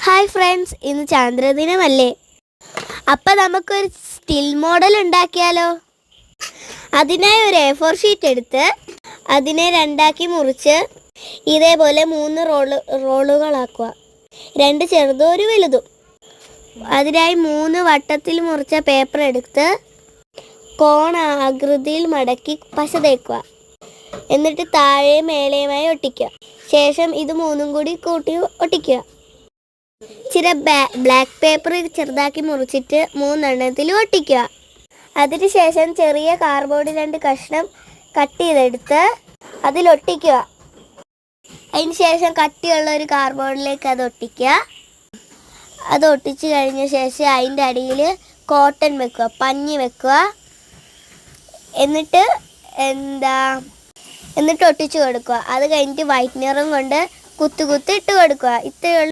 Hi friends, ഇന്ന് ചാന്ദ്രദിനമല്ലേ? അപ്പം നമുക്കൊരു സ്റ്റിൽ മോഡൽ ഉണ്ടാക്കിയാലോ? അതിനായി ഒരു A4 ഷീറ്റ് എടുത്ത് അതിനെ രണ്ടാക്കി മുറിച്ച് ഇതേപോലെ 3 റോളുകളാക്കുക. 2 ചെറുതും ഒരു വലുതും. അതിനായി 3 വട്ടത്തിൽ മുറിച്ച പേപ്പർ എടുത്ത് കോൺ ആകൃതിയിൽ മടക്കി പശ തേക്കുക. എന്നിട്ട് താഴെയും മേലെയുമായി ഒട്ടിക്കുക. ശേഷം ഇത് 3 കൂടി കൂട്ടി ഒട്ടിക്കുക. ഇച്ചിരി ബ്ലാക്ക് പേപ്പർ ചെറുതാക്കി മുറിച്ചിട്ട് 3 എണ്ണത്തിൽ ഒട്ടിക്കുക. അതിനുശേഷം ചെറിയ കാർഡ്ബോർഡ് 2 കഷ്ണം കട്ട് ചെയ്തെടുത്ത് അതിലൊട്ടിക്കുക. അതിനുശേഷം കട്ടിയുള്ള ഒരു കാർഡ്ബോർഡിലേക്ക് അത് ഒട്ടിക്കുക. അത് ഒട്ടിച്ച് കഴിഞ്ഞ ശേഷം അതിൻ്റെ അടിയിൽ കോട്ടൺ വെക്കുക, പഞ്ഞി വെക്കുക. എന്നിട്ട് ഒട്ടിച്ചു കൊടുക്കുക. അത് കഴിഞ്ഞിട്ട് വൈറ്റ്നറും കൊണ്ട് കുത്തി ഇട്ട് കൊടുക്കുക. ഇത്രയുള്ള